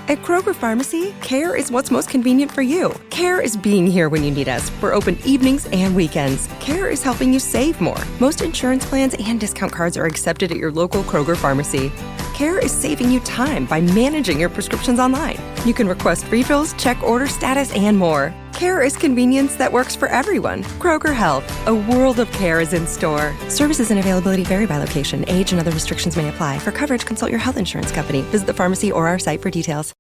At Kroger Pharmacy, care is what's most convenient for you. Care is being here when you need us. We're open evenings and weekends. Care is helping you save more. Most insurance plans and discount cards are accepted at your local Kroger Pharmacy. Care is saving you time by managing your prescriptions online. You can request refills, check order status, and more. Care is convenience that works for everyone. Kroger Health, a world of care is in store. Services and availability vary by location. Age and other restrictions may apply. For coverage, consult your health insurance company. Visit the pharmacy or our site for details.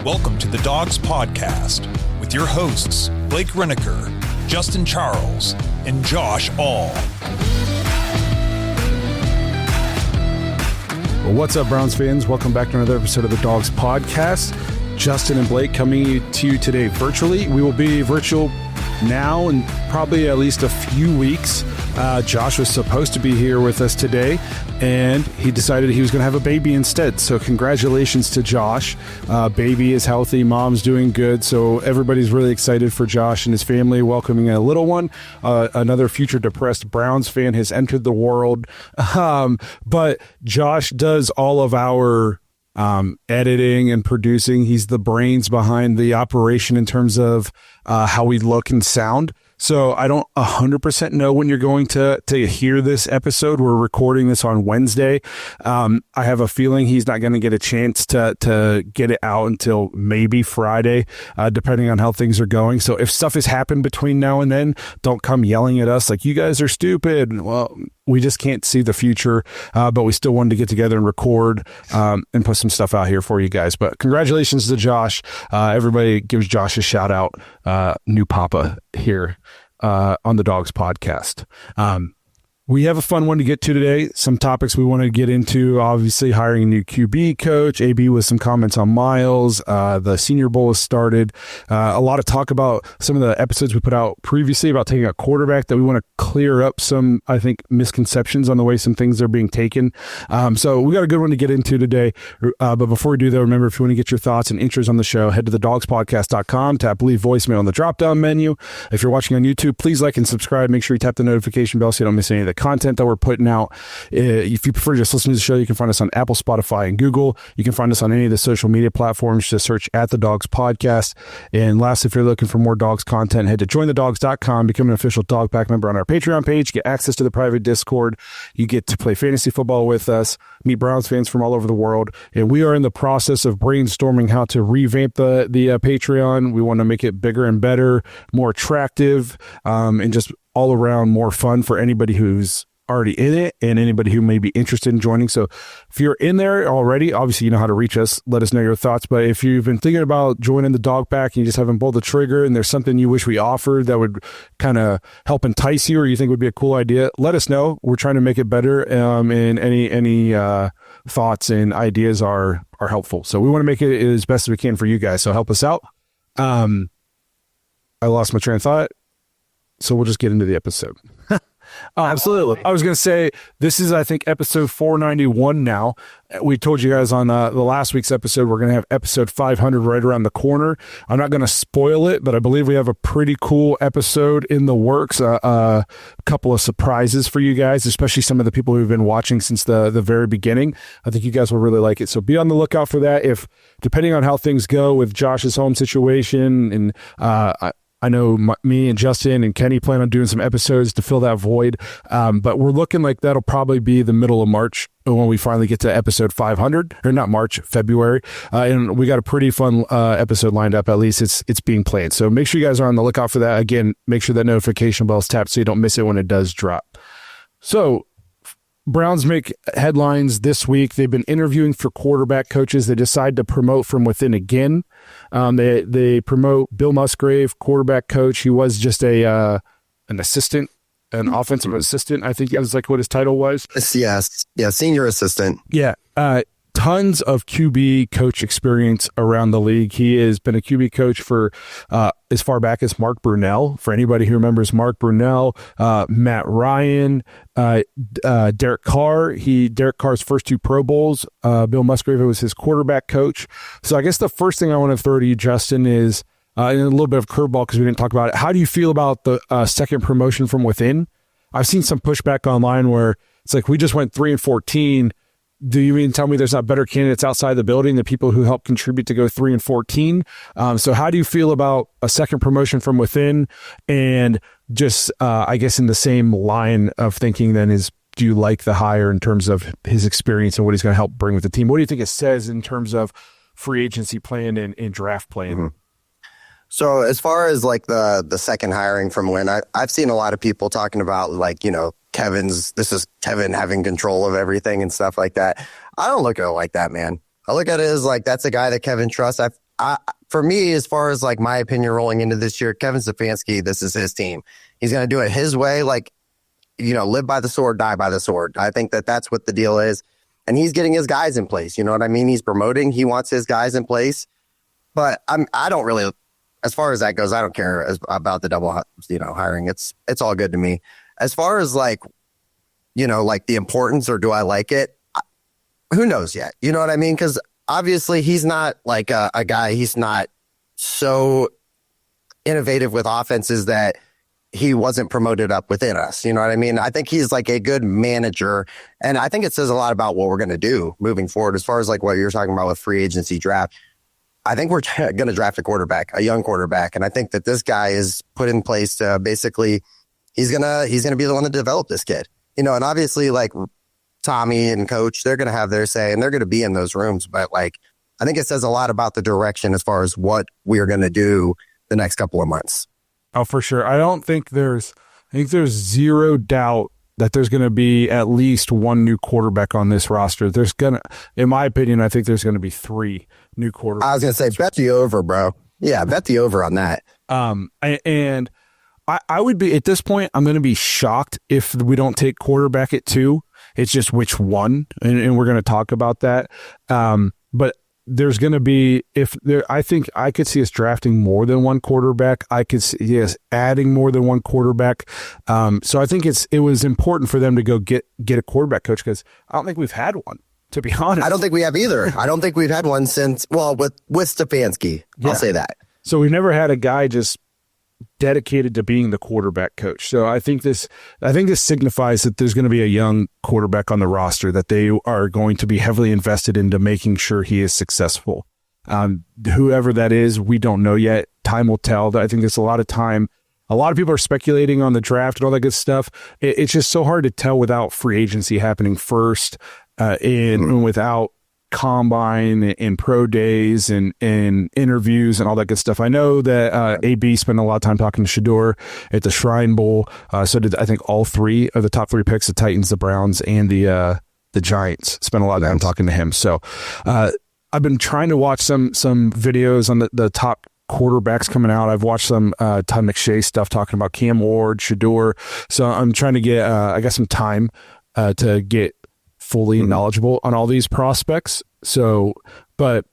Welcome to the Dogs Podcast with your hosts, Blake Reneker, Justin Charles, and Josh All. Well, what's up, Browns fans? Welcome back to another episode of the Dogs Podcast. Justin and Blake coming to you today virtually. We will be virtual now and probably at least a few weeks. Josh was supposed to be here with us today, and he decided he was going to have a baby instead. So congratulations to Josh. Baby is healthy. Mom's doing good. So everybody's really excited for Josh and his family welcoming a little one. Another future depressed Browns fan has entered the world. But Josh does all of our editing and producing. He's the brains behind the operation in terms of how we look and sound. So I don't 100% know when you're going to hear this episode. We're recording this on Wednesday. I have a feeling he's not going to get a chance to get it out until maybe Friday, depending on how things are going. So if stuff has happened between now and then, don't come yelling at us like you guys are stupid. Well, we just can't see the future, but we still wanted to get together and record and put some stuff out here for you guys. But congratulations to Josh. Everybody gives Josh a shout out, new papa here on the Dogs Podcast. We have a fun one to get to today. Some topics we want to get into, obviously hiring a new QB coach, AB with some comments on Myles. The Senior Bowl has started. A lot of talk about some of the episodes we put out previously about taking a quarterback that we want to clear up some, I think, misconceptions on the way some things are being taken. So we got a good one to get into today. But before we do that, remember, if you want to get your thoughts and intros on the show, head to thedogspodcast.com, tap leave voicemail on the drop-down menu. If you're watching on YouTube, please like and subscribe. Make sure you tap the notification bell so you don't miss any of the content that we're putting out. If you prefer just listening to the show, you can find us on Apple, Spotify, and Google. You can find us on any of the social media platforms. Just search at the Dogs Podcast. And last, if you're looking for more dogs content, head to jointhedogs.com, become an official Dog Pack member on our Patreon page, get access to the private Discord. You get to play fantasy football with us, meet Browns fans from all over the world. And we are in the process of brainstorming how to revamp the Patreon. We want to make it bigger and better, more attractive, and just all around more fun for anybody who's already in it and anybody who may be interested in joining. So if you're in there already, obviously you know how to reach us. Let us know your thoughts. But if you've been thinking about joining the Dog Pack and you just haven't pulled the trigger and there's something you wish we offered that would kind of help entice you or you think would be a cool idea, let us know. We're trying to make it better, and any thoughts and ideas are helpful. So we want to make it as best as we can for you guys. So help us out. I lost my train of thought, so we'll just get into the episode. Absolutely. I was going to say, this is, I think, episode 491 now. We told you guys on the last week's episode, we're going to have episode 500 right around the corner. I'm not going to spoil it, but I believe we have a pretty cool episode in the works. A couple of surprises for you guys, especially some of the people who've been watching since the very beginning. I think you guys will really like it. So be on the lookout for that. If, depending on how things go with Josh's home situation, and I know me and Justin and Kenny plan on doing some episodes to fill that void, but we're looking like that'll probably be the middle of March when we finally get to episode 500, or not March, February. And we got a pretty fun episode lined up. At least it's being planned. So make sure you guys are on the lookout for that. Again, make sure that notification bell is tapped so you don't miss it when it does drop. So Browns make headlines this week. They've been interviewing for quarterback coaches. They decide to promote from within again. They promote Bill Musgrave, quarterback coach. He was just an assistant, an offensive assistant. I think that was like what his title was. Yes. Yeah. Senior assistant. Yeah. Tons of QB coach experience around the league. He has been a QB coach for as far back as Mark Brunell. For anybody who remembers Mark Brunell, Matt Ryan, Derek Carr. Derek Carr's first 2 Pro Bowls. Bill Musgrave was his quarterback coach. So I guess the first thing I want to throw to you, Justin, is and a little bit of curveball because we didn't talk about it. How do you feel about the second promotion from within? I've seen some pushback online where it's like, we just went 3-14. Do you mean tell me there's not better candidates outside the building, the people who helped contribute to go 3-14? So how do you feel about a second promotion from within? And just, I guess in the same line of thinking then is, do you like the hire in terms of his experience and what he's going to help bring with the team? What do you think it says in terms of free agency plan and draft plan? Mm-hmm. So as far as like the second hiring from when, I've seen a lot of people talking about like, you know, this is Kevin having control of everything and stuff like that. I don't look at it like that, man. I look at it as like, that's a guy that Kevin trusts. For me, as far as like my opinion rolling into this year, Kevin Stefanski, this is his team. He's going to do it his way. Like, you know, live by the sword, die by the sword. I think that's what the deal is. And he's getting his guys in place. You know what I mean? He's promoting. He wants his guys in place. But I don't really, as far as that goes, I don't care about the double, you know, hiring. It's all good to me. As far as like, you know, like the importance or do I like it? Who knows yet? You know what I mean? Because obviously he's not like a guy. He's not so innovative with offenses that he wasn't promoted up within us. You know what I mean? I think he's like a good manager. And I think it says a lot about what we're going to do moving forward. As far as like what you're talking about with free agency draft, I think we're going to draft a quarterback, a young quarterback. And I think that this guy is put in place to basically, he's going to be the one to develop this kid, you know, and obviously like Tommy and coach, they're going to have their say and they're going to be in those rooms. But like, I think it says a lot about the direction as far as what we're going to do the next couple of months. Oh, for sure. I think there's zero doubt that there's going to be at least one new quarterback on this roster. In my opinion, I think there's going to be 3 new quarterbacks. I was going to say, bet the over, bro. Yeah, bet the over on that. And I would be, at this point, I'm going to be shocked if we don't take quarterback at 2. It's just which one, and we're going to talk about that. But there's going to be, I think I could see us drafting more than one quarterback. I could see us adding more than one quarterback. So I think it was important for them to go get a quarterback coach, because I don't think we've had one, to be honest. I don't think we have either. I don't think we've had one since, well, with Stefanski. Yeah. I'll say that. So we've never had a guy just dedicated to being the quarterback coach. So I think this signifies that there's going to be a young quarterback on the roster that they are going to be heavily invested into making sure he is successful. Whoever that is, we don't know yet. Time will tell. I think there's a lot of time. A lot of people are speculating on the draft and all that good stuff. It's just so hard to tell without free agency happening first, and without combine and pro days and interviews and all that good stuff. I know that AB spent a lot of time talking to Shador at the Shrine Bowl. So did, I think, all 3 of the top 3 picks, the Titans, the Browns, and the Giants, spent a lot of time talking to him. So I've been trying to watch some videos on the top quarterbacks coming out. I've watched some Todd McShay stuff talking about Cam Ward, Shador. So I'm trying to get, I got some time to get fully knowledgeable on all these prospects. So, but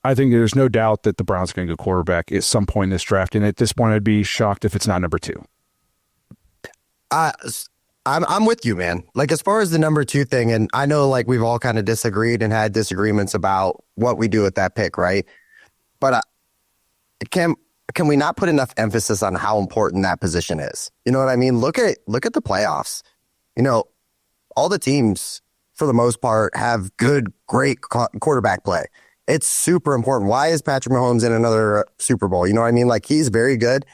I think there's no doubt that the Browns are going to go quarterback at some point in this draft. And at this point, I'd be shocked if it's not number 2. I'm with you, man. Like, as far as the number 2 thing, and I know like we've all kind of disagreed and had disagreements about what we do with that pick, right? But can we not put enough emphasis on how important that position is? You know what I mean? Look at the playoffs. You know, all the teams, for the most part, have great quarterback play. It's super important. Why is Patrick Mahomes in another Super Bowl? You know what I mean? Like, he's very good,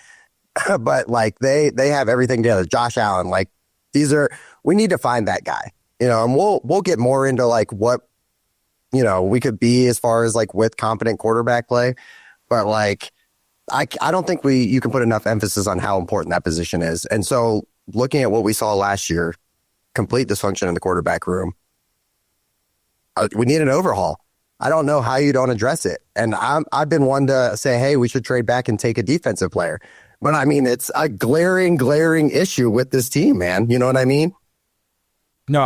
but like they have everything together. Josh Allen, like we need to find that guy, you know, and we'll get more into like what, you know, we could be as far as like with competent quarterback play. But like, I don't think you can put enough emphasis on how important that position is. And so looking at what we saw last year, complete dysfunction in the quarterback room, we need an overhaul. I don't know how you don't address it. And I've been one to say, hey, we should trade back and take a defensive player. But I mean, it's a glaring issue with this team, man. You know what I mean? No,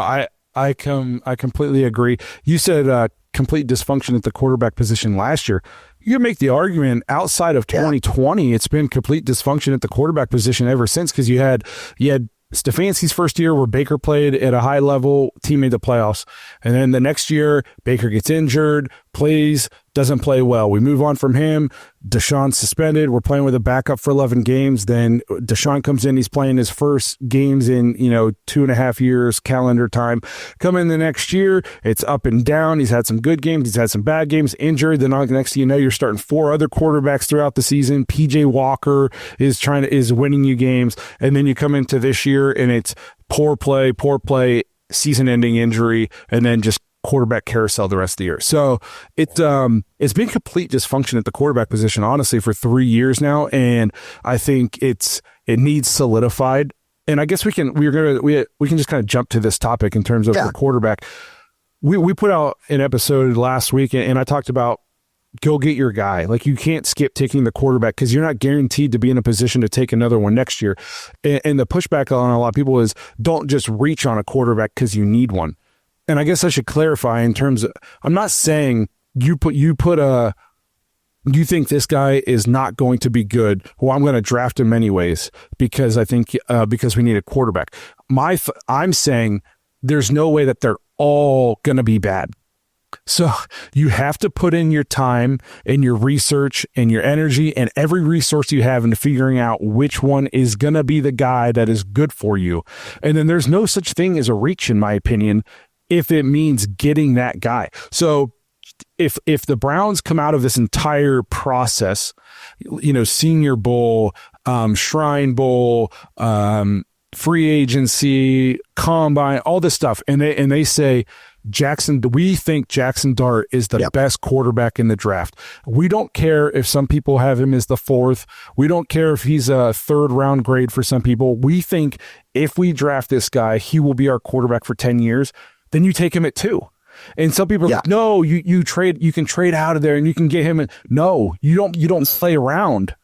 I completely agree. You said complete dysfunction at the quarterback position last year. You can make the argument outside of 2020, it's been complete dysfunction at the quarterback position ever since, because you had Stefanski's first year where Baker played at a high level, team made the playoffs. And then the next year, Baker gets injured, plays, doesn't play well. We move on from him. Deshaun's suspended. We're playing with a backup for 11 games. Then Deshaun comes in. He's playing his first games in, 2.5 years calendar time. Come in the next year, it's up and down. He's had some good games. He's had some bad games, injured. Then next thing you know, you're starting 4 other quarterbacks throughout the season. PJ Walker is winning you games. And then you come into this year and it's poor play, season-ending injury, and then just quarterback carousel the rest of the year. So it's been complete dysfunction at the quarterback position, honestly, for 3 years now, and I think it needs solidified. And I guess we can just kind of jump to this topic in terms of the quarterback. We put out an episode last week, and I talked about go get your guy. Like, you can't skip taking the quarterback because you're not guaranteed to be in a position to take another one next year. And the pushback on a lot of people is don't just reach on a quarterback because you need one. And I guess I should clarify in terms of, I'm not saying you think this guy is not going to be good. Well, I'm going to draft him anyways because I think because we need a quarterback. I'm saying there's no way that they're all going to be bad. So you have to put in your time and your research and your energy and every resource you have into figuring out which one is going to be the guy that is good for you. And then there's no such thing as a reach, in my opinion, if it means getting that guy. So if the Browns come out of this entire process, Senior Bowl, Shrine Bowl, free agency, combine, all this stuff, and they say, we think Jackson Dart is the best quarterback in the draft. We don't care if some people have him as the 4th. We don't care if he's a 3rd round grade for some people. We think if we draft this guy, he will be our quarterback for 10 years. Then you take him at 2. And some people are like, no, you can trade out of there and you can get him. No, you don't play around.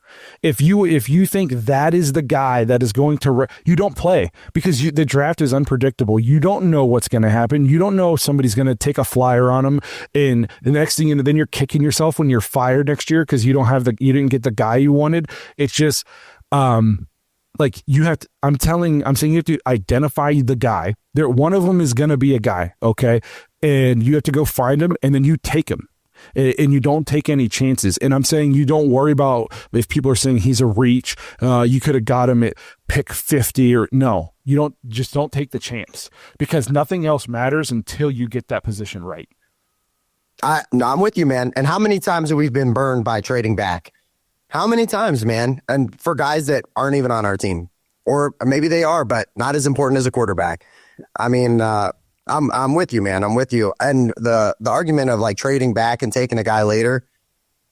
If you think that is the guy that is going to, you don't play because the draft is unpredictable. You don't know what's going to happen. You don't know if somebody's going to take a flyer on him. And the next thing, then you're kicking yourself when you're fired next year because you didn't get the guy you wanted. It's just, like you have to, I'm saying you have to identify the guy. One of them is going to be a guy. Okay. And you have to go find him and then you take him. And you don't take any chances. And I'm saying you don't worry about if people are saying he's a reach. You could have got him at pick 50 or no. You don't take the chance because nothing else matters until you get that position right. No, I'm with you, man. And how many times have we been burned by trading back? How many times, man? And for guys that aren't even on our team, or maybe they are, but not as important as a quarterback. I mean, I'm with you, man. I'm with you. And the argument of like trading back and taking a guy later,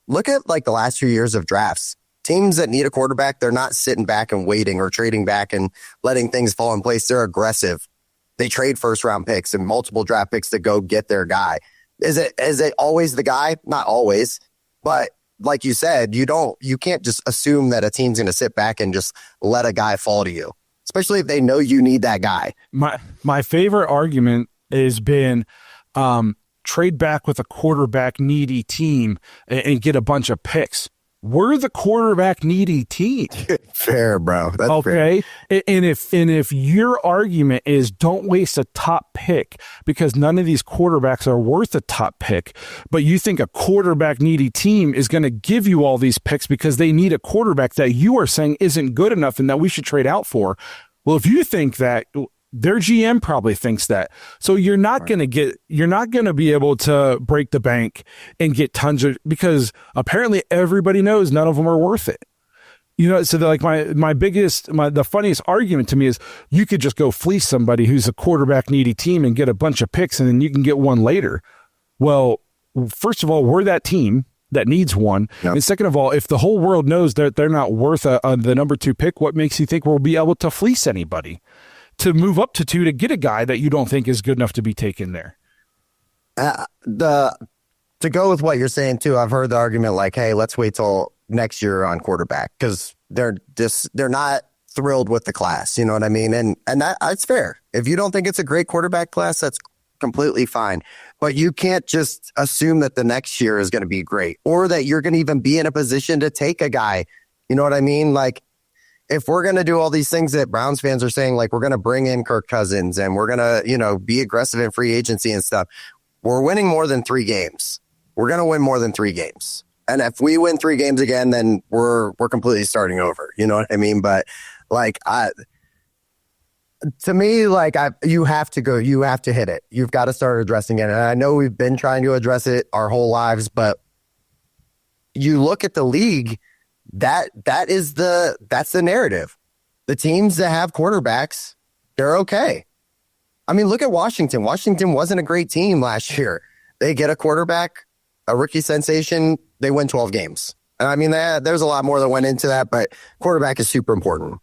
look at like the last few years of drafts. Teams that need a quarterback, they're not sitting back and waiting or trading back and letting things fall in place. They're aggressive. They trade 1st round picks and multiple draft picks to go get their guy. Is it always the guy? Not always, but like you said, you can't just assume that a team's going to sit back and just let a guy fall to you, especially if they know you need that guy. My favorite argument has been trade back with a quarterback needy team and get a bunch of picks. We're the quarterback needy team. Fair, bro. That's okay. Fair. And if your argument is don't waste a top pick because none of these quarterbacks are worth a top pick, but you think a quarterback needy team is going to give you all these picks because they need a quarterback that you are saying isn't good enough and that we should trade out for. Well, if you think that, their GM probably thinks that. So you're not going to be able to break the bank and get tons of, because apparently everybody knows none of them are worth it. So like the funniest argument to me is you could just go fleece somebody who's a quarterback needy team and get a bunch of picks and then you can get one later. Well, first of all, we're that team that needs one. Yep. And second of all, if the whole world knows that they're not worth the number 2 pick, what makes you think we'll be able to fleece anybody to move up to 2 to get a guy that you don't think is good enough to be taken there? To go with what you're saying too, I've heard the argument like, hey, let's wait till next year on quarterback because they're not thrilled with the class. You know what I mean? And that's fair. If you don't think it's a great quarterback class, that's completely fine. But you can't just assume that the next year is going to be great or that you're going to even be in a position to take a guy. You know what I mean? Like, if we're going to do all these things that Browns fans are saying, like we're going to bring in Kirk Cousins and we're going to, be aggressive in free agency and stuff, we're winning more than 3 games. we're going to win more than 3 games. And if we win 3 games again, then we're completely starting over. You know what I mean? But like, to me, like you have to hit it. You've got to start addressing it. And I know we've been trying to address it our whole lives, but you look at the league, that's the narrative. The teams that have quarterbacks, they're okay. I mean, look at Washington. Washington wasn't a great team last year. They get a quarterback, a rookie sensation, they win 12 games. I mean, there's a lot more that went into that, but quarterback is super important.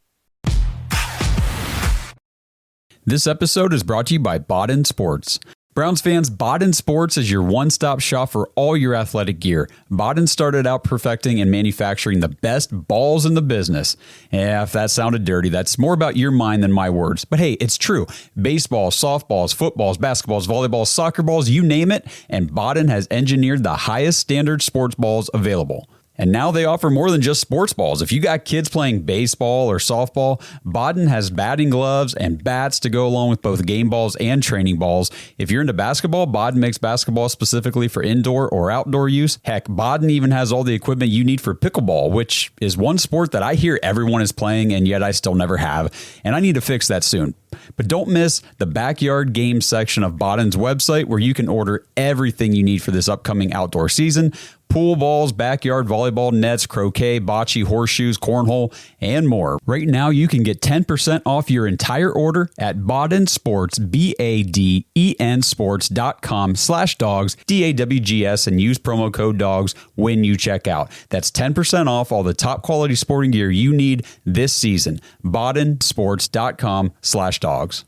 This episode is brought to you by Baden Sports. Browns fans, Baden Sports is your one-stop shop for all your athletic gear. Baden started out perfecting and manufacturing the best balls in the business. Yeah, if that sounded dirty, that's more about your mind than my words. But hey, it's true. Baseballs, softballs, footballs, basketballs, volleyballs, soccer balls, you name it, and Baden has engineered the highest standard sports balls available. And now they offer more than just sports balls. If you got kids playing baseball or softball, Baden has batting gloves and bats to go along with both game balls and training balls. If you're into basketball, Baden makes basketball specifically for indoor or outdoor use. Heck, Baden even has all the equipment you need for pickleball, which is one sport that I hear everyone is playing and yet I still never have. And I need to fix that soon. But don't miss the backyard game section of Baden's website where you can order everything you need for this upcoming outdoor season. Pool balls, backyard volleyball nets, croquet, bocce, horseshoes, cornhole, and more. Right now, you can get 10% off your entire order at Baden Sports, BADEN Sports.com/dogs, DAWGS, and use promo code DOGS when you check out. That's 10% off all the top quality sporting gear you need this season. BadenSports.com/dogs.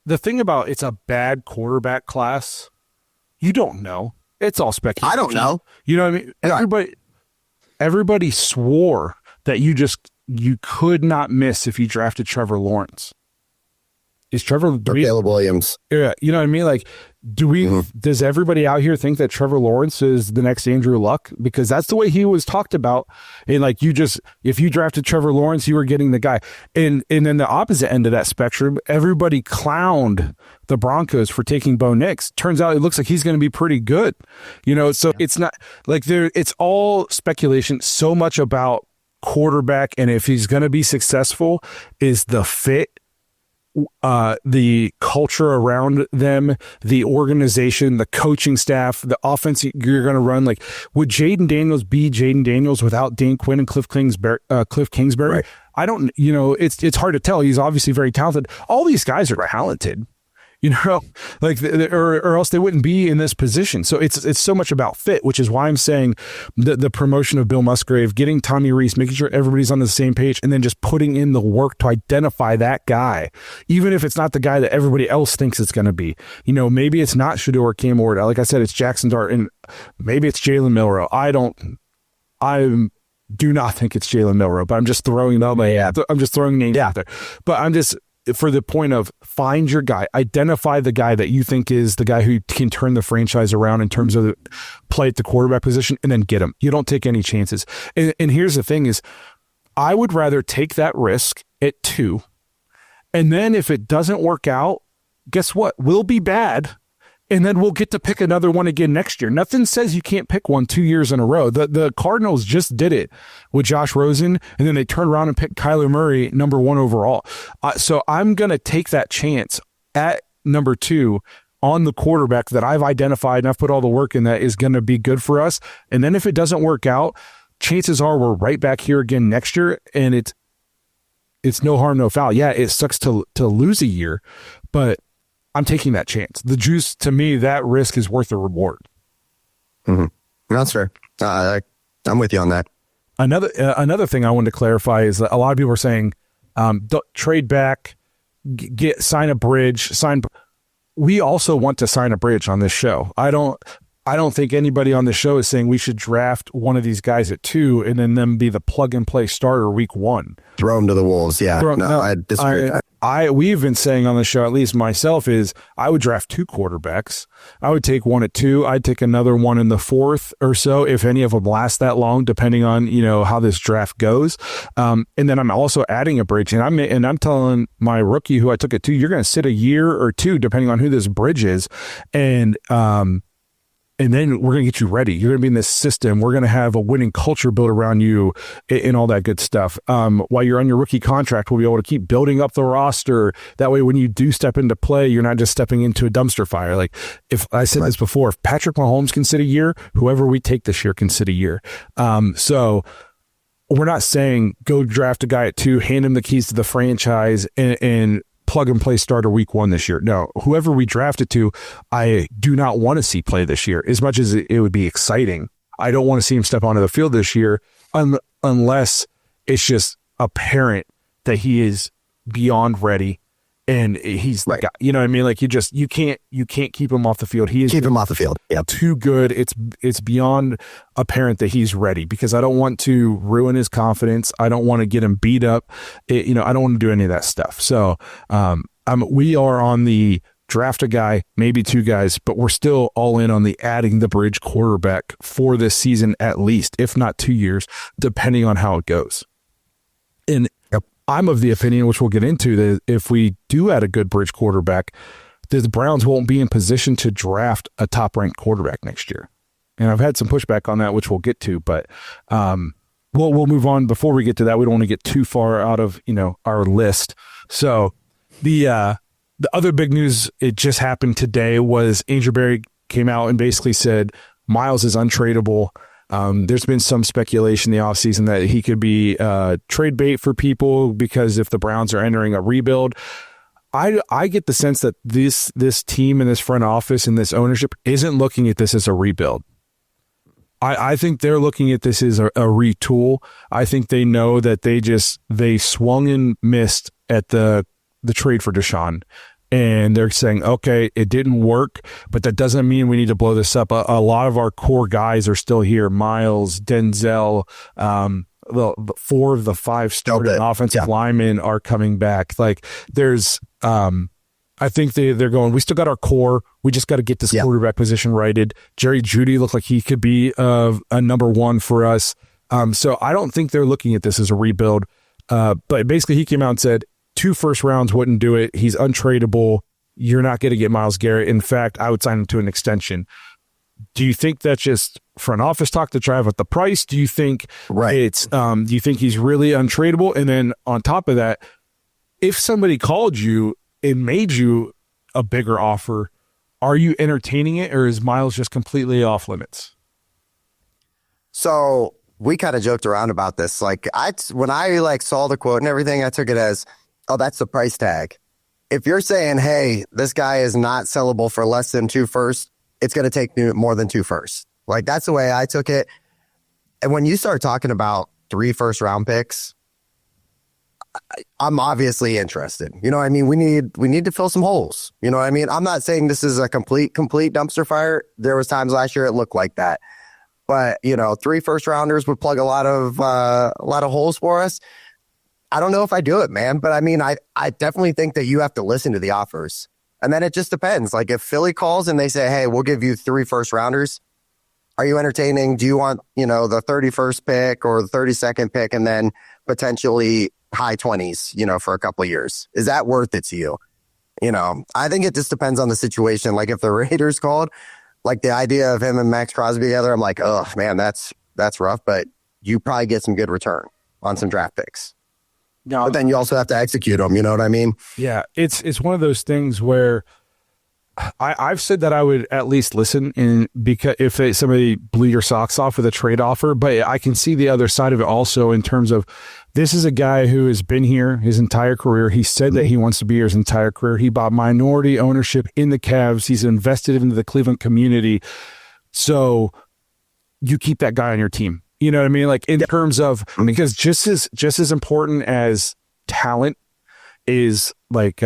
The thing about it's a bad quarterback class, you don't know. It's all speculation. I don't know. You know what I mean? Everybody swore that you could not miss if you drafted Trevor Lawrence. Is Trevor Caleb Williams? Yeah, you know what I mean? Like, does everybody out here think that Trevor Lawrence is the next Andrew Luck? Because that's the way he was talked about. And like, if you drafted Trevor Lawrence, you were getting the guy. And then the opposite end of that spectrum, everybody clowned the Broncos for taking Bo Nix. Turns out it looks like he's going to be pretty good. You know, so it's not like it's all speculation. So much about quarterback, and if he's going to be successful, is the fit, the culture around them, the organization, the coaching staff, the offense you're going to run. Like, would Jaden Daniels be Jaden Daniels without Dan Quinn and Cliff Kingsbury? Right. I don't, it's hard to tell. He's obviously very talented. All these guys are talented, like, or else they wouldn't be in this position. So it's so much about fit, which is why I'm saying the promotion of Bill Musgrave, getting Tommy Rees, making sure everybody's on the same page, and then just putting in the work to identify that guy, even if it's not the guy that everybody else thinks it's going to be. Maybe it's not Shedeur or Cam Ward. Like I said, it's Jackson Dart, and maybe it's Jalen Milroe. I do not think it's Jalen Milroe, but I'm just throwing names out there. But I'm just, for the point of find your guy, identify the guy that you think is the guy who can turn the franchise around in terms of play at the quarterback position, and then get him. You don't take any chances. And here's the thing is, I would rather take that risk at 2. And then if it doesn't work out, guess what? We'll be bad. And then we'll get to pick another one again next year. Nothing says you can't pick one 2 years in a row. The Cardinals just did it with Josh Rosen, and then they turned around and picked Kyler Murray number 1 overall. So I'm going to take that chance at number 2 on the quarterback that I've identified and I've put all the work in that is going to be good for us. And then if it doesn't work out, chances are we're right back here again next year, and it's no harm, no foul. Yeah, it sucks to lose a year, but I'm taking that chance. The juice, to me, that risk is worth the reward. Mm-hmm. That's fair. I'm with you on that. Another thing I wanted to clarify is that a lot of people are saying, trade back, sign a bridge, We also want to sign a bridge on this show. I don't think anybody on the show is saying we should draft one of these guys at 2 and then them be the plug and play starter week 1. Throw them to the wolves. Yeah. I disagree. we've been saying on the show, at least myself, is I would draft 2 quarterbacks. I would take one at 2. I'd take another one in the 4th or so, if any of them last that long, depending on, how this draft goes. And then I'm also adding a bridge, and I'm telling my rookie who I took at 2, you're going to sit a year or 2, depending on who this bridge is. And then we're going to get you ready. You're going to be in this system. We're going to have a winning culture built around you and all that good stuff. While you're on your rookie contract, we'll be able to keep building up the roster. That way, when you do step into play, you're not just stepping into a dumpster fire. Like, if I said this before, if Patrick Mahomes can sit a year, whoever we take this year can sit a year. So we're not saying go draft a guy at 2, hand him the keys to the franchise, and plug and play starter week 1 this year. No, whoever we drafted to, I do not want to see play this year. As much as it would be exciting, I don't want to see him step onto the field this year unless it's just apparent that he is beyond ready and he's the guy. You know what I mean? Like, you can't keep him off the field. Keep him off the field. Yeah, too good. It's beyond apparent that he's ready, because I don't want to ruin his confidence. I don't want to get him beat up. I don't want to do any of that stuff. So we are on the draft a guy, maybe 2 guys, but we're still all in on the adding the bridge quarterback for this season, at least, if not 2 years, depending on how it goes. And I'm of the opinion, which we'll get into, that if we do add a good bridge quarterback, the Browns won't be in position to draft a top-ranked quarterback next year. And I've had some pushback on that, which we'll get to, but we'll move on. Before we get to that, we don't want to get too far out of our list. So the other big news, it just happened today, was Andrew Berry came out and basically said Myles is untradeable. There's been some speculation in the offseason that he could be trade bait for people, because if the Browns are entering a rebuild, I get the sense that this team and this front office and this ownership isn't looking at this as a rebuild. I think they're looking at this as a retool. I think they know that they swung and missed at the trade for Deshaun. And they're saying, okay, it didn't work, but that doesn't mean we need to blow this up. A lot of our core guys are still here. Myles, Denzel, 4 of the 5 starting offensive linemen are coming back. Like, there's, I think they're going, we still got our core. We just got to get this quarterback position righted. Jerry Jeudy looked like he could be a number 1 for us. So I don't think they're looking at this as a rebuild. But basically, he came out and said, 2 first rounds wouldn't do it. He's untradeable. You're not going to get Myles Garrett. In fact, I would sign him to an extension. Do you think that's just front office talk to drive up the price? Do you think it's do you think he's really untradeable? And then on top of that, if somebody called you and made you a bigger offer, are you entertaining it, or is Myles just completely off limits? So we kind of joked around about this. Like, when I saw the quote and everything, I took it as, oh, that's the price tag. If you're saying, hey, this guy is not sellable for less than 2 firsts, it's going to take more than 2 firsts. Like, that's the way I took it. And when you start talking about 3 first-round picks, I'm obviously interested. You know what I mean? We need to fill some holes. You know what I mean? I'm not saying this is a complete dumpster fire. There was times last year it looked like that. But, 3 first-rounders would plug a lot of holes for us. I don't know if I do it, man. But, I definitely think that you have to listen to the offers. And then it just depends. Like, if Philly calls and they say, hey, we'll give you 3 first-rounders, are you entertaining? Do you want, the 31st pick or the 32nd pick and then potentially high 20s, for a couple of years? Is that worth it to you? I think it just depends on the situation. Like, if the Raiders called, like, the idea of him and Max Crosby together, I'm like, oh, man, that's rough. But you probably get some good return on some draft picks. No, but then you also have to execute them. You know what I mean? Yeah, it's one of those things where I've said that I would at least listen, because if somebody blew your socks off with a trade offer, but I can see the other side of it also, in terms of, this is a guy who has been here his entire career. He said that he wants to be here his entire career. He bought minority ownership in the Cavs. He's invested into the Cleveland community. So you keep that guy on your team. You know what I mean? Like, in terms of, because just as important as talent is like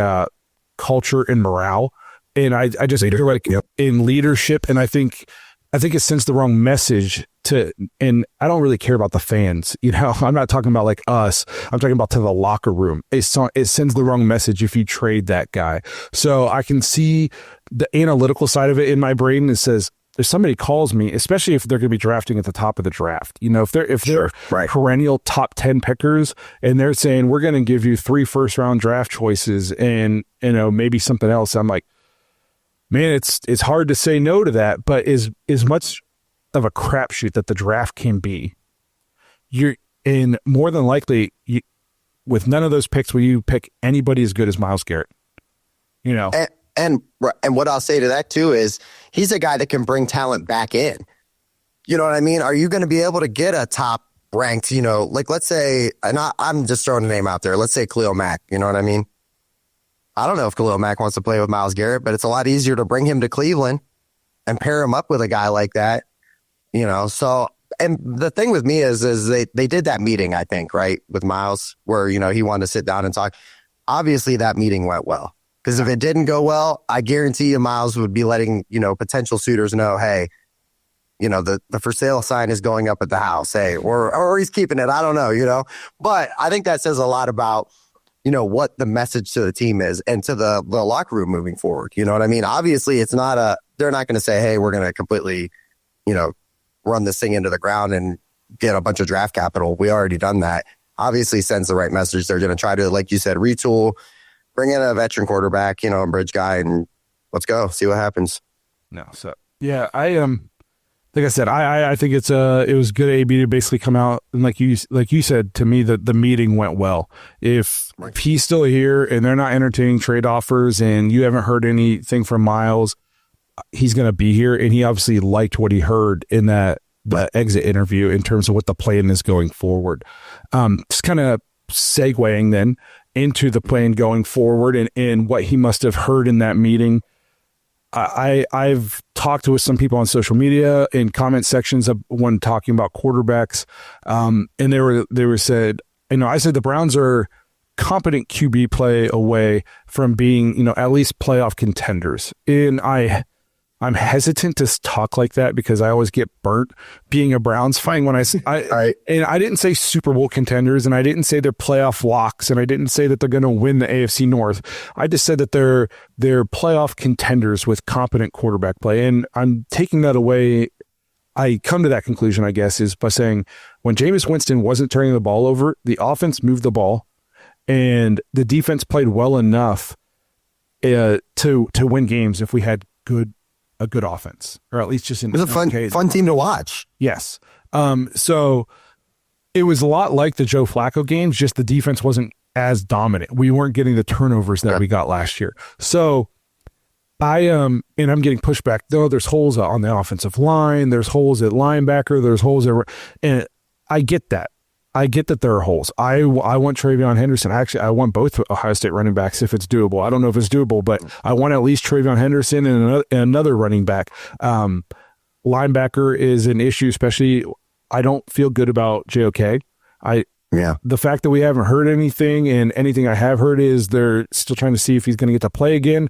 culture and morale. And I just feel like in leadership, and I think it sends the wrong message and I don't really care about the fans. You know, I'm not talking about like us. I'm talking about to the locker room. It sends the wrong message if you trade that guy. So I can see the analytical side of it in my brain. It says, if somebody calls me, especially if they're going to be drafting at the top of the draft, you know, if they're right. perennial top 10 pickers and they're saying, we're going to give you 3 first-round draft choices and, you know, maybe something else, I'm like, man, it's hard to say no to that. But as much of a crapshoot that the draft can be, you're in more than likely with none of those picks will you pick anybody as good as Myles Garrett, you know. And what I'll say to that too is he's a guy that can bring talent back in. You know what I mean? Are you going to be able to get a top ranked, you know, like let's say, and I'm just throwing a name out there. Let's say Khalil Mack. You know what I mean? I don't know if Khalil Mack wants to play with Myles Garrett, but it's a lot easier to bring him to Cleveland and pair him up with a guy like that. You know, so, and the thing with me is they did that meeting, I think, right, with Myles, where, you know, he wanted to sit down and talk. Obviously, that meeting went well. Because if it didn't go well, I guarantee you Myles would be letting, you know, potential suitors know, hey, you know, the for sale sign is going up at the house, hey, or he's keeping it. I don't know, you know. But I think that says a lot about, you know, what the message to the team is and to the locker room moving forward. You know what I mean? Obviously, they're not going to say, hey, we're going to completely, you know, run this thing into the ground and get a bunch of draft capital. We already done that. Obviously sends the right message. They're going to try to, like you said, retool, bring in a veteran quarterback, you know, a bridge guy, and let's go see what happens. No, so yeah, I like I said, I think it was good AB to basically come out and like you said to me that the meeting went well. If he's still here and they're not entertaining trade offers and you haven't heard anything from Myles, he's going to be here, and he obviously liked what he heard in the exit interview in terms of what the plan is going forward. Just kind of segueing then into the plan going forward and what he must have heard in that meeting. I've talked with some people on social media in comment sections of when talking about quarterbacks, and they were said, you know, I said the Browns are competent QB play away from being, you know, at least playoff contenders, and I'm hesitant to talk like that because I always get burnt being a Browns fan when and I didn't say Super Bowl contenders, and I didn't say they're playoff locks, and I didn't say that they're going to win the AFC North. I just said that they're playoff contenders with competent quarterback play, and I'm taking that away. I come to that conclusion, I guess, is by saying when Jameis Winston wasn't turning the ball over, the offense moved the ball, and the defense played well enough to win games if we had a good offense, or at least just it was a fun team to watch. Yes. So it was a lot like the Joe Flacco games, just the defense wasn't as dominant. We weren't getting the turnovers that we got last year. So and I'm getting pushback. Though there's holes on the offensive line, there's holes at linebacker, there's holes and I get that. I get that there are holes. I want TreVeyon Henderson. Actually, I want both Ohio State running backs if it's doable. I don't know if it's doable, but I want at least TreVeyon Henderson and another running back. Linebacker is an issue, especially I don't feel good about JOK. The fact that we haven't heard anything, and anything I have heard is they're still trying to see if he's going to get to play again.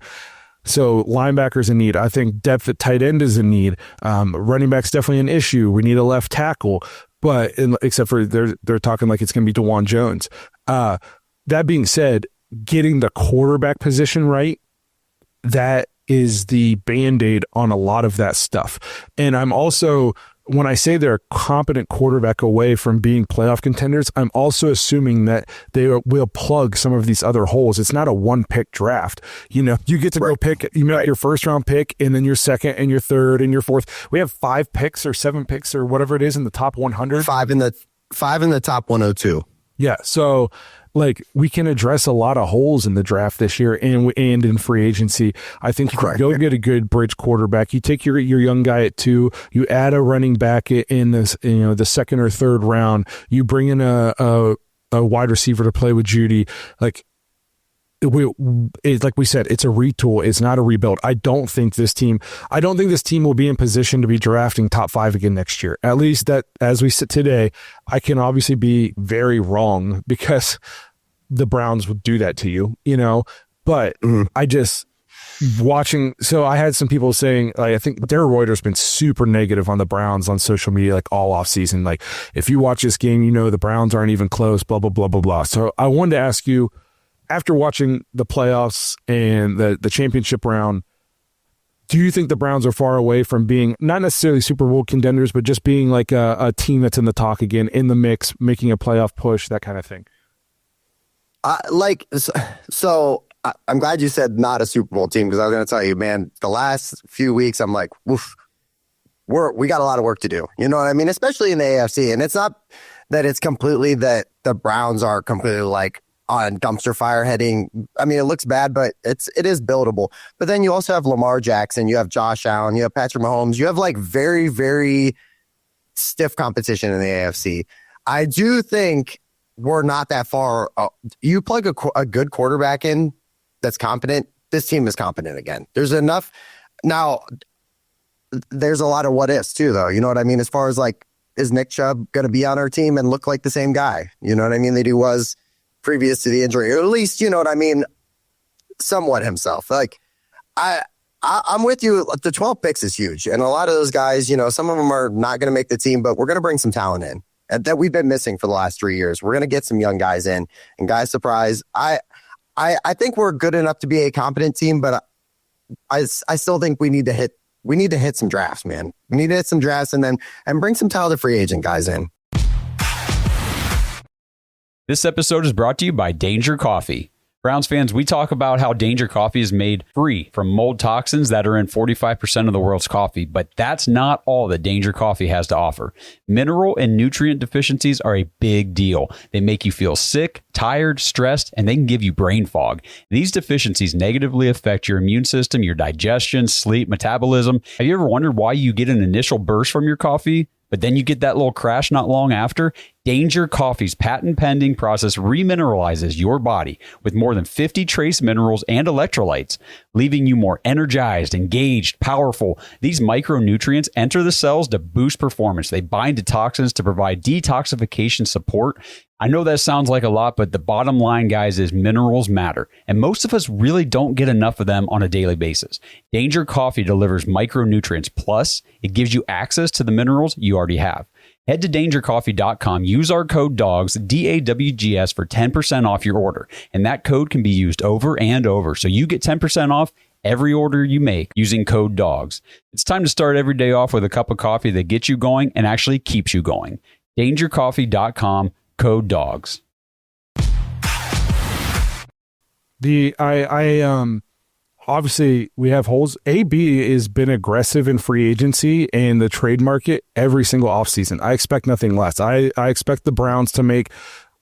So linebackers in need. I think depth at tight end is in need. Running back's definitely an issue. We need a left tackle. But except for they're talking like it's going to be DeJuan Jones. That being said, getting the quarterback position right, that is the Band-Aid on a lot of that stuff. And I'm also, when I say they're a competent quarterback away from being playoff contenders, I'm also assuming that they will plug some of these other holes. It's not a one-pick draft. You know, you get to go pick, you make your first-round pick, and then your second, and your third, and your fourth. We have 5 picks or 7 picks or whatever it is in the top 100. 5 in the top 102. Yeah, so like we can address a lot of holes in the draft this year and in free agency. I think you can go get a good bridge quarterback. You take your young guy at 2. You add a running back in this, you know, the second or third round. You bring in a wide receiver to play with Judy. Like we said, it's a retool. It's not a rebuild. I don't think this team will be in position to be drafting top 5 again next year. At least that, as we sit today, I can obviously be very wrong because the Browns would do that to you, you know, but watching, so I had some people saying, like, I think Darrell Reuter's been super negative on the Browns on social media, like all off season. Like, if you watch this game, you know the Browns aren't even close, blah, blah, blah, blah, blah. So I wanted to ask you, after watching the playoffs and the championship round, do you think the Browns are far away from being not necessarily Super Bowl contenders, but just being like a team that's in the talk again, in the mix, making a playoff push, that kind of thing? I'm glad you said not a Super Bowl team, because I was going to tell you, man, the last few weeks, I'm like, woof, we got a lot of work to do. You know what I mean? Especially in the AFC. And it's not that it's completely that the Browns are completely like on dumpster fire heading. I mean, it looks bad, but it is buildable. But then you also have Lamar Jackson, you have Josh Allen, you have Patrick Mahomes, you have like very, very stiff competition in the AFC. I do think we're not that far. You plug a good quarterback in that's competent, this team is competent again. There's enough. Now, there's a lot of what ifs too, though. You know what I mean? As far as like, is Nick Chubb going to be on our team and look like the same guy? You know what I mean? That he was previous to the injury, or at least, you know what I mean, somewhat himself. Like, I'm with you. The 12 picks is huge. And a lot of those guys, you know, some of them are not going to make the team, but we're going to bring some talent in that we've been missing for the last 3 years. We're going to get some young guys in, and guys, surprise. I think we're good enough to be a competent team, but I still think we need to hit some drafts, man. We need to hit some drafts and bring some talented free agent guys in. This episode is brought to you by Danger Coffee. Browns fans, we talk about how Danger Coffee is made free from mold toxins that are in 45% of the world's coffee, but that's not all that Danger Coffee has to offer. Mineral and nutrient deficiencies are a big deal. They make you feel sick, tired, stressed, and they can give you brain fog. These deficiencies negatively affect your immune system, your digestion, sleep, metabolism. Have you ever wondered why you get an initial burst from your coffee, but then you get that little crash not long after? Danger Coffee's patent-pending process remineralizes your body with more than 50 trace minerals and electrolytes, leaving you more energized, engaged, powerful. These micronutrients enter the cells to boost performance. They bind to toxins to provide detoxification support. I know that sounds like a lot, but the bottom line, guys, is minerals matter, and most of us really don't get enough of them on a daily basis. Danger Coffee delivers micronutrients, plus it gives you access to the minerals you already have. Head to dangercoffee.com, use our code DAWGS, DAWGS, for 10% off your order, and that code can be used over and over, so you get 10% off every order you make using code DAWGS. It's time to start every day off with a cup of coffee that gets you going and actually keeps you going. dangercoffee.com, code DAWGS. Obviously, we have holes. AB has been aggressive in free agency and the trade market every single offseason. I expect nothing less. I expect the Browns to make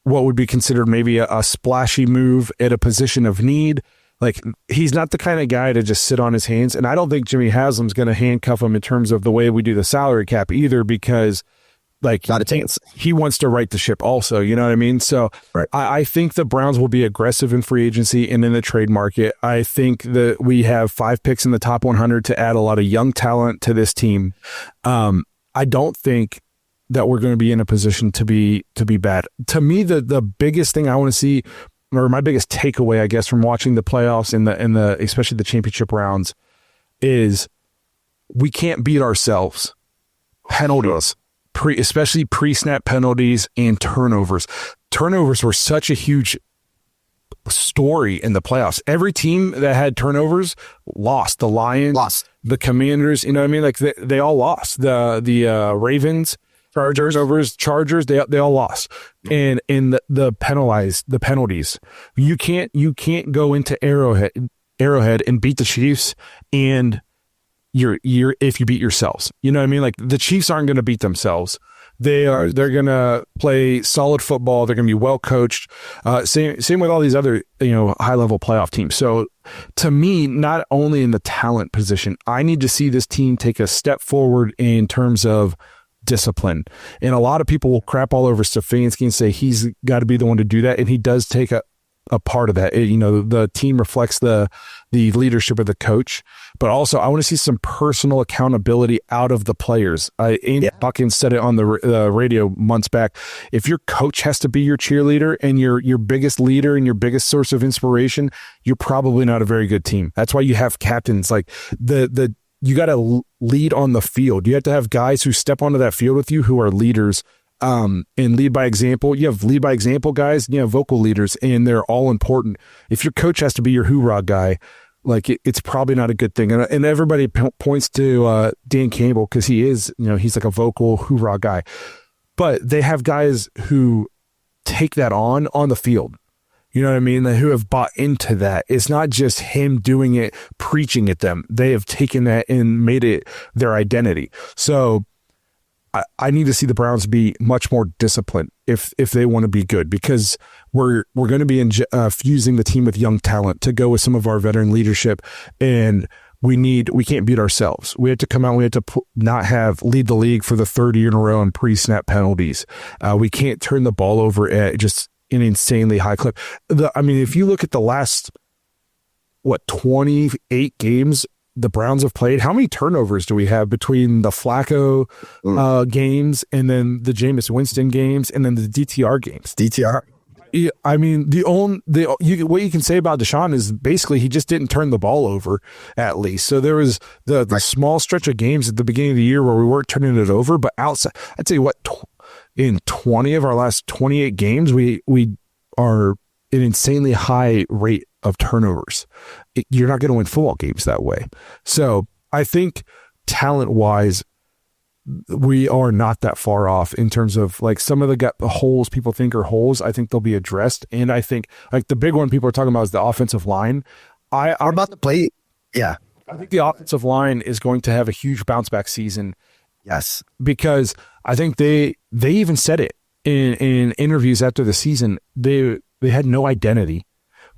what would be considered maybe a splashy move at a position of need. Like, he's not the kind of guy to just sit on his hands. And I don't think Jimmy Haslam's going to handcuff him in terms of the way we do the salary cap either, because like, not a chance. He wants to right the ship also, you know what I mean? So right. I think the Browns will be aggressive in free agency and in the trade market. I think that we have 5 picks in the top 100 to add a lot of young talent to this team. I don't think that we're going to be in a position to be bad. To me, the biggest thing I want to see, or my biggest takeaway, I guess, from watching the playoffs and the especially the championship rounds, is we can't beat ourselves. Penalties. Especially pre-snap penalties and turnovers. Turnovers were such a huge story in the playoffs. Every team that had turnovers lost. The Lions, lost. The Commanders, you know what I mean? Like they all lost. The Ravens, Chargers, they all lost. And in the penalties, you can't go into Arrowhead and beat the Chiefs and you're if you beat yourselves. You know what I mean? Like, the Chiefs aren't going to beat themselves. They're going to play solid football. They're going to be well coached. Same with all these other, high level playoff teams. So to me, not only in the talent position, I need to see this team take a step forward in terms of discipline. And a lot of people will crap all over Stefanski and say he's got to be the one to do that. And he does take a a part of that. The team reflects the leadership of the coach, but also I want to see some personal accountability out of the players. Andy Hawkins said it on the radio months back. If your coach has to be your cheerleader and your biggest leader and your biggest source of inspiration, you're probably not a very good team. That's why you have captains. Like you got to lead on the field. You have to have guys who step onto that field with you who are leaders. And lead by example. You have lead by example guys, and you have vocal leaders, and they're all important. If your coach has to be your hoorah guy, like it's probably not a good thing. And everybody points to Dan Campbell because he is, he's like a vocal hoorah guy. But they have guys who take that on the field. You know what I mean? Who have bought into that. It's not just him doing it, preaching at them. They have taken that and made it their identity. So I need to see the Browns be much more disciplined if they want to be good, because we're going to be fusing the team with young talent to go with some of our veteran leadership, and we can't beat ourselves. We have to come out. We have to not lead the league for the third year in a row on pre-snap penalties. We can't turn the ball over at just an insanely high clip. If you look at the last 28 games the Browns have played, how many turnovers do we have between the Flacco games and then the Jameis Winston games and then the DTR games? Yeah, what you can say about Deshaun is basically he just didn't turn the ball over, at least. So there was the small stretch of games at the beginning of the year where we weren't turning it over, but outside, I'd say in 20 of our last 28 games, we are an insanely high rate of turnovers. You're not going to win football games that way. So I think talent-wise, we are not that far off in terms of like some of the holes people think are holes. I think they'll be addressed. And I think like the big one people are talking about is the offensive line. We're about to play. Yeah. I think the offensive line is going to have a huge bounce back season. Yes. Because I think they even said it in interviews after the season. They had no identity.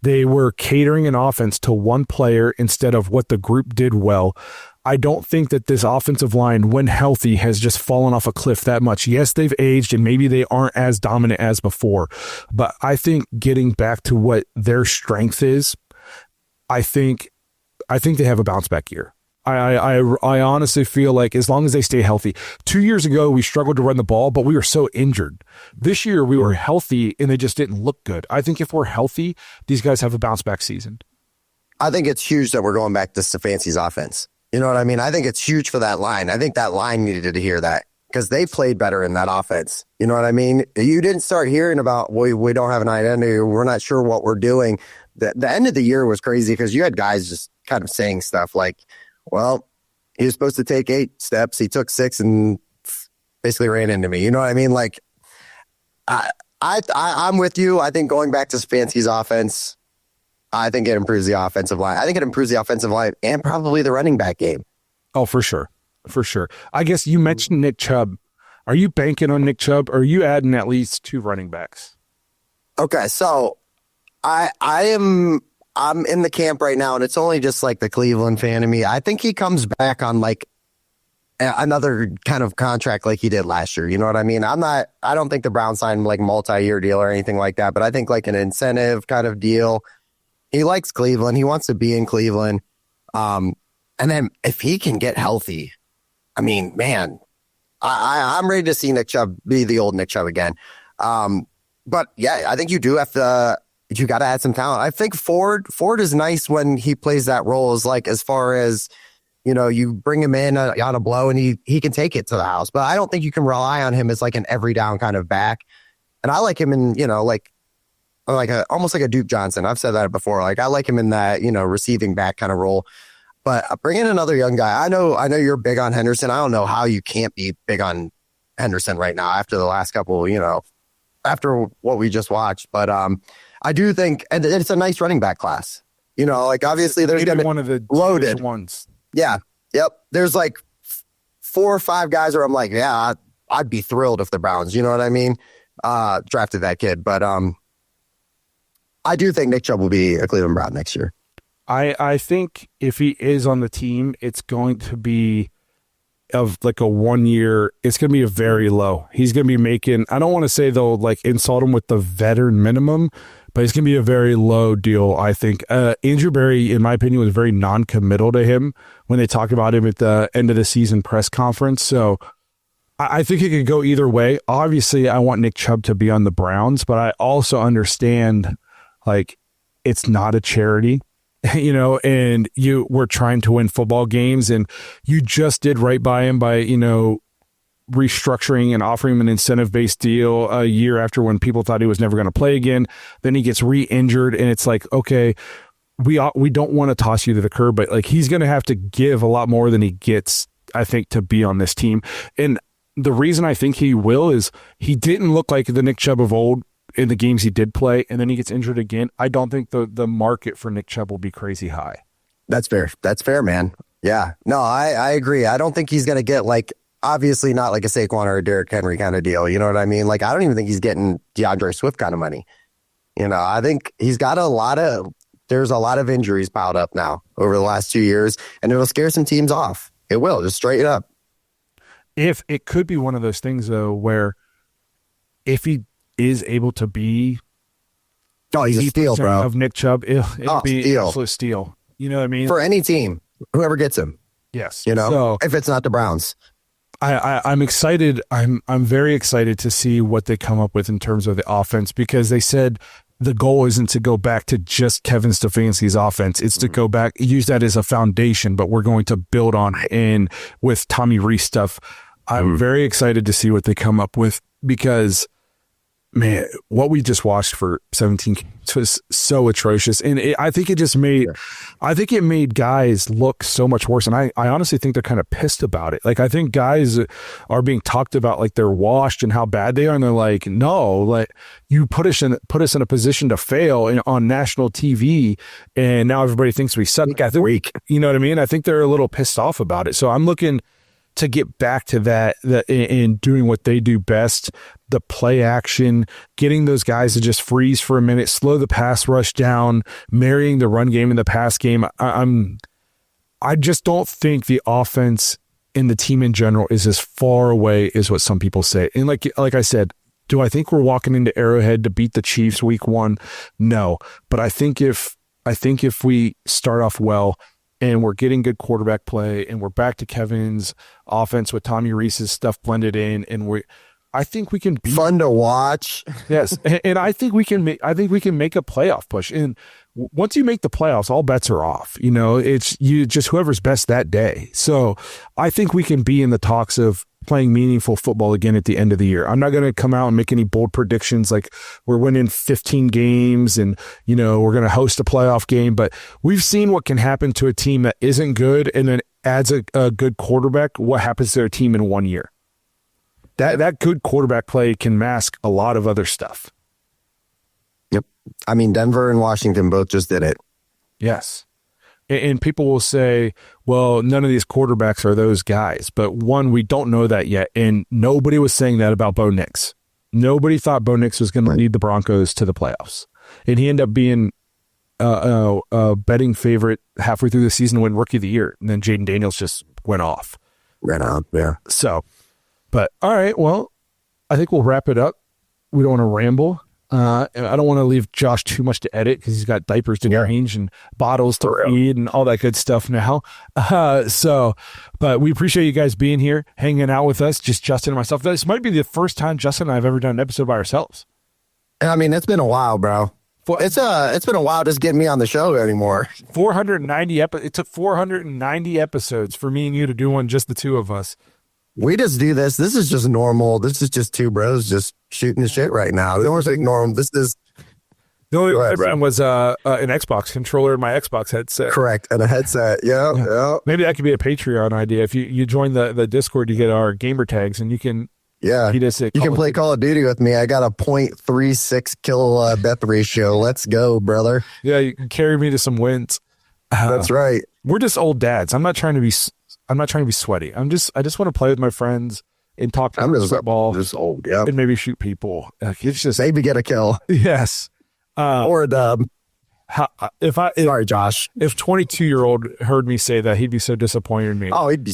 They were catering an offense to one player instead of what the group did well. I don't think that this offensive line, when healthy, has just fallen off a cliff that much. Yes, they've aged and maybe they aren't as dominant as before, but I think getting back to what their strength is, I think they have a bounce back year. I honestly feel like as long as they stay healthy. 2 years ago, we struggled to run the ball, but we were so injured. This year, we were healthy, and they just didn't look good. I think if we're healthy, these guys have a bounce-back season. I think it's huge that we're going back to Stefanski's offense. You know what I mean? I think it's huge for that line. I think that line needed to hear that because they played better in that offense. You know what I mean? You didn't start hearing about, we don't have an identity, we're not sure what we're doing. The end of the year was crazy because you had guys just kind of saying stuff like, well, he was supposed to take 8 steps. He took 6 and basically ran into me. You know what I mean? Like, I'm with you. I think going back to Stefanski's offense, I think it improves the offensive line. I think it improves the offensive line and probably the running back game. Oh, for sure. For sure. I guess you mentioned Nick Chubb. Are you banking on Nick Chubb or are you adding at least 2 running backs? Okay, so I'm in the camp right now, and it's only just like the Cleveland fan in me. I think he comes back on like another kind of contract like he did last year. You know what I mean? I don't think the Browns signed like multi-year deal or anything like that, but I think like an incentive kind of deal. He likes Cleveland. He wants to be in Cleveland. And then if he can get healthy, I mean, man, I'm ready to see Nick Chubb be the old Nick Chubb again. But yeah, I think you do have to, you got to add some talent. I think Ford is nice when he plays that role, is like as far as, you know, you bring him in on a blow and he can take it to the house. But I don't think you can rely on him as like an every down kind of back. And I like him in, you know, like almost like a Duke Johnson. I've said that before. Like I like him in that, you know, receiving back kind of role. But bring in another young guy. I know you're big on Henderson. I don't know how you can't be big on Henderson right now after the last couple, you know, after what we just watched. But I do think, and it's a nice running back class. You know, like obviously there's going to be one of the loaded ones. Yeah. Yep. There's like 4 or 5 guys where I'm like, yeah, I'd be thrilled if the Browns, you know what I mean, drafted that kid. But I do think Nick Chubb will be a Cleveland Brown next year. I think if he is on the team, it's going to be of like a 1 year. It's going to be a very low. He's going to be making, I don't want to say though, like insult him with the veteran minimum, but it's going to be a very low deal, I think. Andrew Berry, in my opinion, was very non-committal to him when they talked about him at the end of the season press conference. So I think it could go either way. Obviously, I want Nick Chubb to be on the Browns, but I also understand, like, it's not a charity, you know, and we're trying to win football games, and you just did right by him by, you know, restructuring and offering him an incentive-based deal a year after when people thought he was never going to play again. Then he gets re-injured, and it's like, okay, we don't want to toss you to the curb, but like he's going to have to give a lot more than he gets, I think, to be on this team. And the reason I think he will is he didn't look like the Nick Chubb of old in the games he did play, and then he gets injured again. I don't think the market for Nick Chubb will be crazy high. That's fair. That's fair, man. Yeah. No, I agree. I don't think he's going to get like, obviously not like a Saquon or a Derrick Henry kind of deal. You know what I mean? Like, I don't even think he's getting DeAndre Swift kind of money. You know, I think he's got there's a lot of injuries piled up now over the last 2 years, and it'll scare some teams off. It will, just straight up. If it could be one of those things, though, where if he is able to be he's a steal, bro. Of Nick Chubb, it'll be steal. absolute steal. You know what I mean? For any team, whoever gets him. Yes. You know, so, if it's not the Browns. I'm excited. I'm very excited to see what they come up with in terms of the offense, because they said the goal isn't to go back to just Kevin Stefanski's offense. It's to go back, use that as a foundation, but we're going to build on in with Tommy Rees stuff. I'm very excited to see what they come up with, because, man, what we just watched for 17 games was so atrocious. And I think it just made, guys look so much worse. And I honestly think they're kind of pissed about it. Like, I think guys are being talked about like they're washed and how bad they are. And they're like, no, like, you put us in a position to fail on national TV. And now everybody thinks we suck. I think, you know what I mean? I think they're a little pissed off about it. So I'm looking to get back to that in doing what they do best, the play action, getting those guys to just freeze for a minute, slow the pass rush down, marrying the run game and the pass game. I just don't think the offense and the team in general is as far away as what some people say. And like I said, do I think we're walking into Arrowhead to beat the Chiefs week 1? No. But I think if we start off well, and we're getting good quarterback play, and we're back to Kevin's offense with Tommy Rees's stuff blended in, and I think we can be fun to watch. Yes, and I think we can make a playoff push. And once you make the playoffs, all bets are off. You know, it's you just whoever's best that day. So I think we can be in the talks of playing meaningful football again at the end of the year. I'm not going to come out and make any bold predictions like we're winning 15 games and, you know, we're going to host a playoff game, but we've seen what can happen to a team that isn't good and then adds a good quarterback, what happens to their team in 1 year. That good quarterback play can mask a lot of other stuff. Yep. I mean, Denver and Washington both just did it. Yes. And people will say, well, none of these quarterbacks are those guys. But one, we don't know that yet. And nobody was saying that about Bo Nix. Nobody thought Bo Nix was going to lead the Broncos to the playoffs. And he ended up being a betting favorite halfway through the season to win Rookie of the Year. And then Jaden Daniels just went off. Ran out, yeah. So, but all right, well, I think we'll wrap it up. We don't want to ramble. I don't want to leave Josh too much to edit because he's got diapers to change and bottles to feed and all that good stuff now. But we appreciate you guys being here, hanging out with us, just Justin and myself. This might be the first time Justin and I have ever done an episode by ourselves. I mean, it's been a while, bro. It's been a while just getting me on the show anymore. 490 It took 490 episodes for me and you to do one, just the two of us. We just do this. This is just normal. This is just two bros just shooting the shit right now. They weren't normal. This is the only one was an Xbox controller and my Xbox headset. Correct, and a headset. Yeah. Maybe that could be a Patreon idea. If you join the Discord, you get our gamer tags, and you can you can play Call of Duty with me. I got a 0.36 kill death ratio. Let's go, brother. Yeah, you can carry me to some wins. That's right. We're just old dads. I'm not trying to be sweaty. I just want to play with my friends and talk football. Just old, yeah. And maybe shoot people. It's just maybe get a kill. Yes. Or a dub. Sorry, Josh. If 22-year-old heard me say that, he'd be so disappointed in me. Oh, he'd be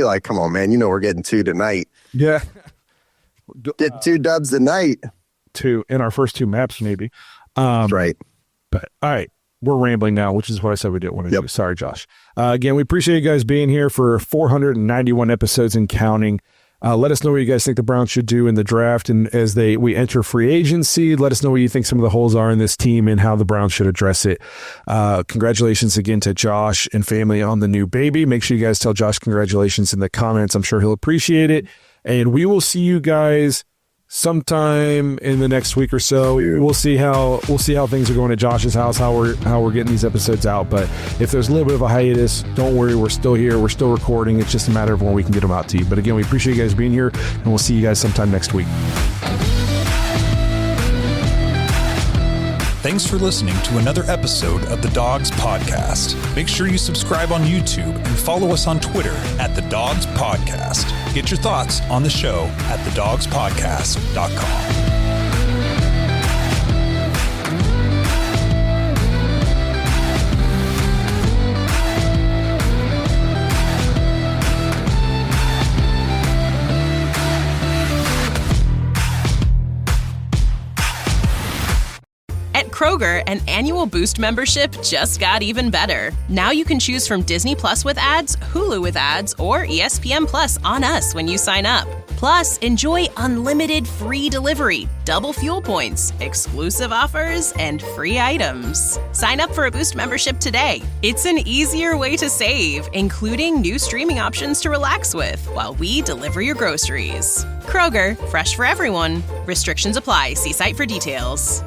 like, come on, man. You know we're getting 2 tonight. Yeah. Get 2 dubs tonight. 2 in our first 2 maps, maybe. That's right. But all right, we're rambling now, which is what I said we didn't want to do. Sorry, Josh. Again, we appreciate you guys being here for 491 episodes and counting. Let us know what you guys think the Browns should do in the draft, and as we enter free agency, let us know what you think some of the holes are in this team and how the Browns should address it. Congratulations again to Josh and family on the new baby. Make sure you guys tell Josh congratulations in the comments. I'm sure he'll appreciate it. And we will see you guys sometime in the next week or so. We'll see how things are going at Josh's house, how we're getting these episodes out. But if there's a little bit of a hiatus, don't worry, we're still here, we're still recording. It's just a matter of when we can get them out to you. But again, we appreciate you guys being here, and we'll see you guys sometime next week. Thanks for listening to another episode of the Dogs Podcast. Make sure you subscribe on YouTube and follow us on Twitter at The Dogs Podcast. Get your thoughts on the show at thedogspodcast.com. At Kroger, an annual Boost membership just got even better. Now you can choose from Disney Plus with ads, Hulu with ads, or ESPN Plus on us when you sign up. Plus, enjoy unlimited free delivery, double fuel points, exclusive offers, and free items. Sign up for a Boost membership today. It's an easier way to save, including new streaming options to relax with while we deliver your groceries. Kroger, fresh for everyone. Restrictions apply. See site for details.